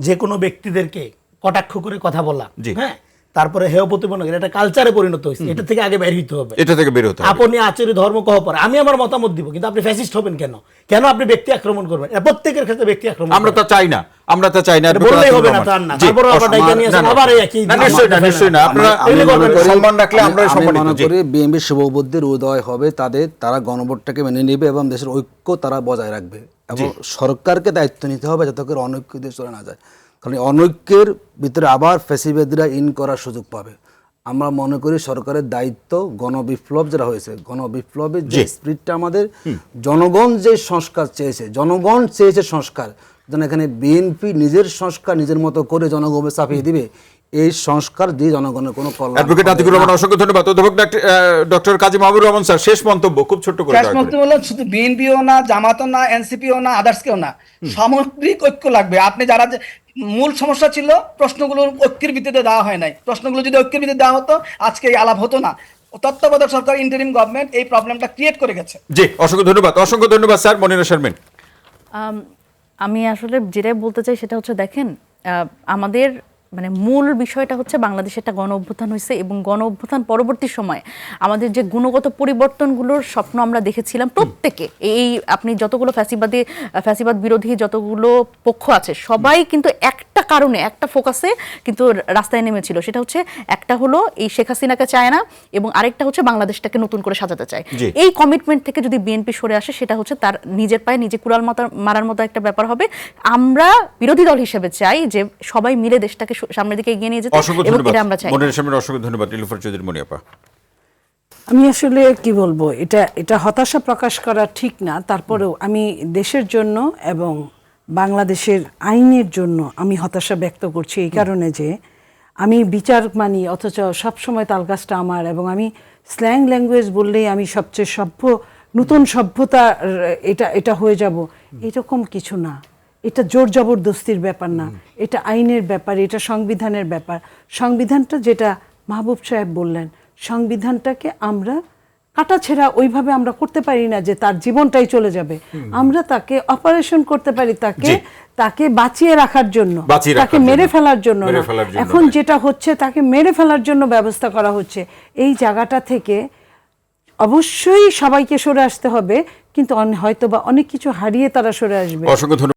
যে কোনো ব্যক্তিদেরকে কটাক্ষ করে কথা বলা, হ্যাঁ, তারপরে হেয় প্রতিপন্ন এটা কালচারে পরিণত হয়েছে। এটা থেকে আগে বের হইতে হবে, এটা থেকে বের হতে হবে। আপনি আচরি ধর্ম কহ পরে আমি আমার মতামত দিব, কিন্তু আপনি ফ্যাসিস্ট হবেন কেন? কেন আপনি ব্যক্তি আক্রমণ করবেন? এটা প্রত্যেকের ক্ষেত্রে ব্যক্তি আক্রমণ আমরা তো চাই না, আমরা তো চাই না। বললেই হবে না তার না, তারপর আবার ডাইকা নিয়ে আসেন আবার এই একই। নিশ্চয়ই না, নিশ্চয়ই না। আপনারা সম্মান রাখলে আমরা সম্মানিত। মনে করি বিএনপির শুভবুদ্ধির উদয় হবে, তারা গণভোটটাকে মেনে নেবে এবং দেশের ঐক্য তারা বজায় রাখবে, এবং সরকারকে দায়িত্ব নিতে হবে যাতে করে অনৈক্য দিয়ে চলে না যায়। কারণ অনৈক্যের ভিতরে আবার ফ্যাসিবাদীরা ইন করার সুযোগ পাবে। আমরা মনে করি সরকারের দায়িত্ব, গণবিপ্লব যেটা হয়েছে, গণবিপ্লবের যে স্পিরিটটা আমাদের, জনগণ যে সংস্কার চেয়েছে, জনগণ চেয়েছে সংস্কার, যেন এখানে বিএনপি নিজের সংস্কার নিজের মতো করে জনগণে চাপিয়ে দিবে, এই সংস্কার দিয়ে জনগণের কোনো কল্যাণ। অ্যাডভোকেট আতিকুর রহমান, অসংখ্য ধন্যবাদ। অধ্যাপক ডক্টর কাজী মাহবুবুর রহমান স্যার, শেষ মন্তব্য খুব ছোট করে। শেষ মন্তব্য হলো, শুধু বিএনপিও না, জামাতও না, এনসিপিও না, আদার্সকেও না, সামগ্রিক ঐক্য লাগবে। আপনি যারা মূল সমস্যা ছিল, প্রশ্নগুলো ঐক্যের ভিত্তিতে দেওয়া হয় নাই। প্রশ্নগুলো যদি ঐক্যের ভিত্তিতে দেওয়া হতো, আজকে এই আলাপ হতো না। তত্ত্বাবধায়ক সরকার, ইন্টারিম গভর্নমেন্ট এই প্রবলেমটা ক্রিয়েট করে গেছে। জি, অসংখ্য ধন্যবাদ, অসংখ্য ধন্যবাদ স্যার। মনিরা শারমিন, আমি আসলে যেটাই বলতে চাই সেটা হচ্ছে, দেখেন, আমাদের মানে মূল বিষয়টা হচ্ছে বাংলাদেশে একটা গণ অভ্যুত্থান হয়েছে, এবং গণ অভ্যুত্থান পরবর্তী সময়ে আমাদের যে গুণগত পরিবর্তনগুলোর স্বপ্ন আমরা দেখেছিলাম প্রত্যেকে, এই আপনি যতগুলো ফ্যাসিবাদ বিরোধী যতগুলো পক্ষ আছে, সবাই কিন্তু একটা কারণে, একটা ফোকাসে কিন্তু রাস্তায় নেমেছিল। সেটা হচ্ছে, একটা হলো এই শেখ হাসিনাকে চায় না, এবং আরেকটা হচ্ছে বাংলাদেশটাকে নতুন করে সাজাতে চায়। এই কমিটমেন্ট থেকে যদি বিএনপি সরে আসে, সেটা হচ্ছে তার নিজের পায়ে নিজে কুড়াল মারার মতো একটা ব্যাপার হবে। আমরা বিরোধী দল হিসেবে চাই যে সবাই মিলে দেশটাকে সামনের দিকে এগিয়ে নিয়ে যেতে, এবং এটা আমরা চাই। মনিরা শারমিন, অসংখ্য ধন্যবাদ। নীলুফার চৌধুরী, মনিয়াপা। আমি আসলে কি বলবো, এটা হতাশা প্রকাশ করা ঠিক না, তারপরেও আমি দেশের জন্য এবং বাংলাদেশের আইনের জন্য আমি হতাশা ব্যক্ত করছি। এই কারণে যে আমি বিচার মানি, অথচ সবসময় তালগাছটা আমার, এবং আমি স্ল্যাং ল্যাঙ্গুয়েজ বললেই আমি সবচেয়ে নতুন সভ্যতা এটা হয়ে যাব, এরকম কিছু না। এটা জোর জবরদস্তির ব্যাপার না, এটা আইনের ব্যাপার, এটা সংবিধানের ব্যাপার। সংবিধানটা, যেটা মাহবুব সাহেব বললেন, সংবিধানটাকে আমরা কাটাছেঁড়া ওইভাবে আমরা করতে পারি না যে তার জীবনটাই চলে যাবে। আমরা তাকে অপারেশন করতে পারি, তাকে বাঁচিয়ে রাখার জন্য, তাকে মেরে ফেলার জন্য না। এখন যেটা হচ্ছে, তাকে মেরে ফেলার জন্য ব্যবস্থা করা হচ্ছে। এই জায়গাটা থেকে অবশ্যই সবাইকে সরে আসতে হবে, কিন্তু হয়তো বা অনেক কিছু হারিয়ে তারা সরে আসবে। অসংখ্য ধন্যবাদ।